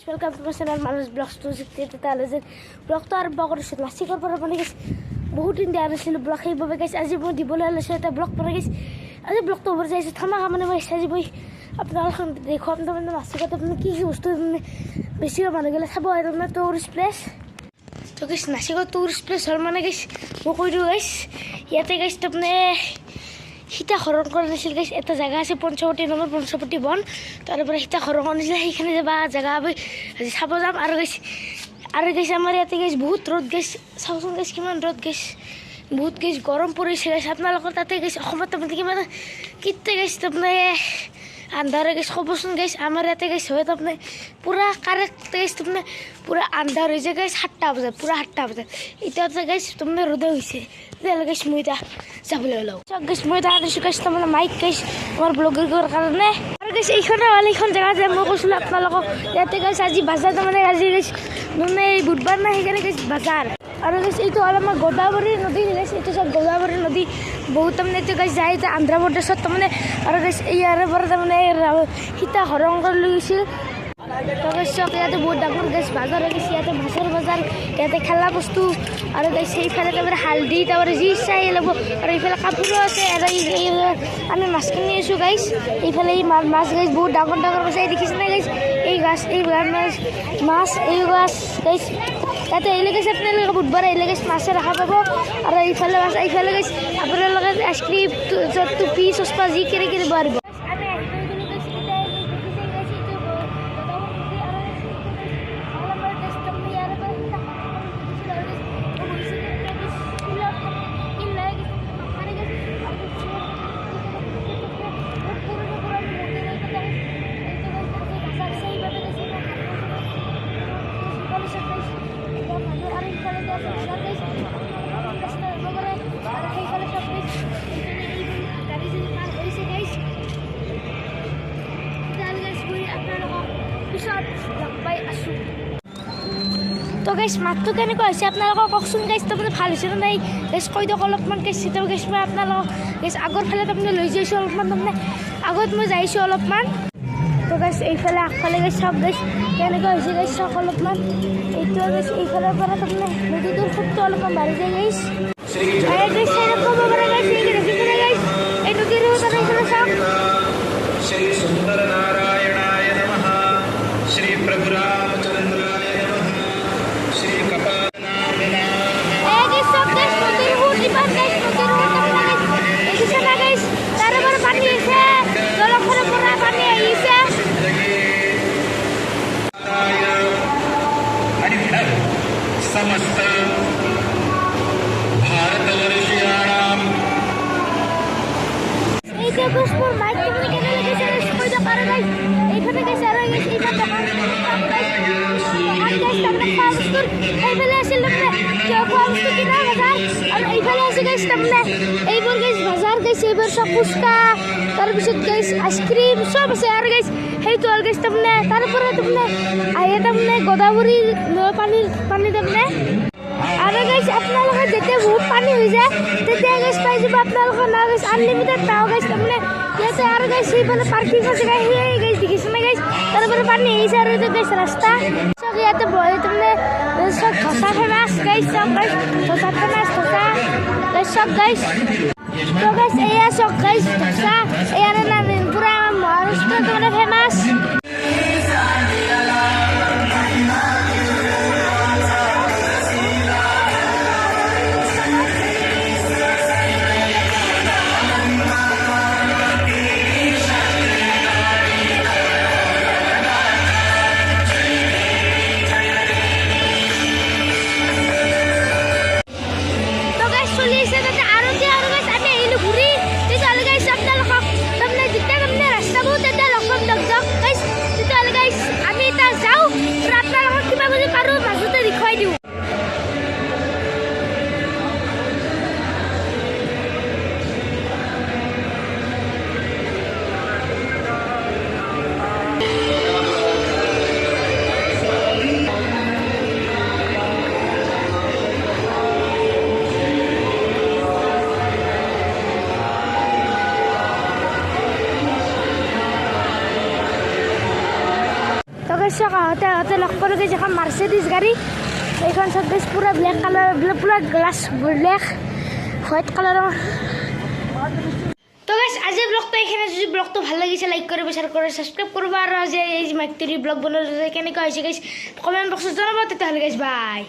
Welcome to my channel, Manus Vlogs 260 ব্লগটো আৰম্ভ কৰিছোঁ লাচিকৰ পৰা মানে গেছ বহুত দিন দিয়া নাছিলোঁ ব্লগ সেইবাবে গেছ আজি মই দিবলৈ লৈছোঁ এটা ব্লগ পৰা গেছ আজি ব্লগটো ওপৰত যাইছোঁ থামাকা মানে মই আজি মই আপোনালোকক দেখুৱাম তাৰমানে লাচিকত আপুনি কি কি বস্তু মানে বেছিকৈ মানুহগিলা চাব আৰু তাৰমানে টুৰিষ্ট প্লেচ তো গেছ নাচিকত টুৰিষ্ট প্লেচ হ'ল মানে গেছ মই কৈ দিওঁ গেছ ইয়াতে গেছ তাৰমানে সীতা হৰণ কৰা নাছিল গেছ এটা জেগা আছে পঞ্চৱতী নামৰ পঞ্চৱতী বন তাৰপৰা সীতা হৰণ কৰিছিলে সেইখিনি যাবা জেগা আমি আজি চাব যাম আৰু গেছ আমাৰ ইয়াতে গেছ বহুত ৰ'দ গেছ চাওকচোন গেছ কিমান ৰ'দ গেছ বহুত গেছ গৰম পৰিছে গেছ আপোনালোকৰ তাতে গেছ অসমত তাৰমানে কিমান কেতিয়া গেছ তাৰমানে আন্ধাৰে গেছ ক'বচোন গেছ আমাৰ ইয়াতে গেছ হয় তাৰমানে পূৰা কাৰেক্ট গেছ তাৰমানে পূৰা আন্ধাৰ হৈছে গেছ 7টা বজাত পূৰা 7টা বজাত এতিয়াতে গেছ তাৰমানে ৰ'দে হৈছে তেতিয়াহ'লে গেছ মই এতিয়া যাবলৈ ওলাওঁ চব গেছ মই এতিয়া আনিছোঁ গেছ তাৰমানে মাইক গেছ আমাৰ ব্লগিং কৰাৰ কাৰণে আৰু গেছ এইখনে হ'ল এইখন জেগা যে মই কৈছিলোঁ আপোনালোকক ইয়াতে গেছ আজি বাজাৰ তাৰমানে আজি গেছ মানে বুধবাৰ নাই সেইকাৰণে গেছ বাজাৰ আৰু গেছ এইটো হ'ল আমাৰ গোদাবৰী নদী গেছ এইটো চব গোদাবৰী নদী বহুত তাৰমানে এইটো গেছ যায় এতিয়া অন্ধ্ৰ প্ৰদেশত তাৰমানে আৰু গেছ ইয়াৰে পৰা তাৰমানে সীতা হৰণ কৰি লৈ গৈছিল চক ইয়াতে বহুত ডাঙৰ গেছ বাজাৰ হৈ গৈছে ইয়াতে মাছৰ বজাৰ ইয়াতে খেলা বস্তু আৰু গেছ সেইফালে তাৰমানে হালধি তাৰমানে যি ইচ্ছা আহি ল'ব আৰু এইফালে কাপোৰো আছে আৰু আমি মাছ কিনি আছোঁ গাইছ এইফালে এই মাছ গাইছ বহুত ডাঙৰ ডাঙৰ মাছ এই দেখিছেনে গাইছ এই গাছ এই মাছ এই গাছ গাইছ ইয়াতে আহিলে গেছ আপোনালোকে বুধবাৰ আহিলে গেছ মাছে ৰখা পাব আৰু এইফালে মাছ এইফালে গেছ আপোনালোকে আইচক্ৰীম টুপি চচপা যি কিনি কিনিব পাৰিব তো গেছ মাতটো কেনেকুৱা হৈছে আপোনালোকক কওকচোন গেছ তাৰমানে ভাল হৈছে নে নাই গেছ কৈ দিয়ক অলপমান গেছ চিতৰ গেছ মই আপোনালোকক গেছ আগৰ ফালে তাৰমানে লৈ যাইছোঁ অলপমান তাৰমানে আগত মই যাইছোঁ অলপমান তো গেছ এইফালে আগফালে গেছ চাওক গেছ কেনেকুৱা হৈছে গেছ চাওক অলপমান এইটো গেছ এইফালৰ পৰা তাৰমানে নদীটোৰ সোঁতটো অলপমান বাঢ়ি যায় গেছ গেছ চাই ক'ব পাৰে গেছ এই দেখিছেনে গেছ এই নদীৰ সোঁতত এইফালে চাওক श्री सुंदर नारायणाय नमः श्री प्रभु रामचंद्राय नमः श्री कपालनाम समस्त भारतवर्षीयाणाम এইবোৰ গেছ বাজাৰ গেছ এইবোৰ চব ফুচকা তাৰপিছত গেছ আইচক্ৰীম চব আছে আৰু গেছ সেইটো হ'ল গেছ তাৰমানে তাৰপৰা তাৰমানে আহে তাৰমানে গোদাবৰীৰ পানী তাৰমানে আৰু গেছ আপোনালোকে যেতিয়া বহুত পানী হৈ যায় তেতিয়া গেছ পাই যাব আপোনালোকৰ নাও গেছ আনলিমিটেড নাও গেছ তাৰমানে ইয়াতে আৰু গেছ সেইফালে পাৰ্কিঙৰ জেগা সেই গেছ দেখিছেনে গেছ তাৰপৰা পানী আহিছে আৰু এইটো গেছ ৰাস্তা চব ইয়াতে বহে তাৰমানে চব ধোচা ফেমাছ গেছ চব gas dosa famous dosa gas চব গেছ তো গেছ এয়া চব গেছ ধোচা এয়াৰ পুৰা মহাৰাষ্ট্ৰত তাৰমানে ফেমাছ guys চাওক আহোঁতে লগ পালোঁ গাইছ এখন মাৰ্চিডিজ গাড়ী এইখন চাওক গাইছ পূৰা ব্লেক কালাৰ পূৰা গ্লাছ ব্লেক হোৱাইট কালাৰৰ তো গাইছ আজি ব্লগটো এইখিনি যদি ব্লগটো ভাল লাগিছে লাইক কৰিব শ্বেয়াৰ কৰিব ছাবস্ক্ৰাইব কৰিব আৰু আজি এই মাইকটোৰি ব্লগ বনালে কেনেকুৱা হৈছে গাইছ কমেণ্ট বক্সত জনাব তেতিয়াহ'লে গাইছ বাই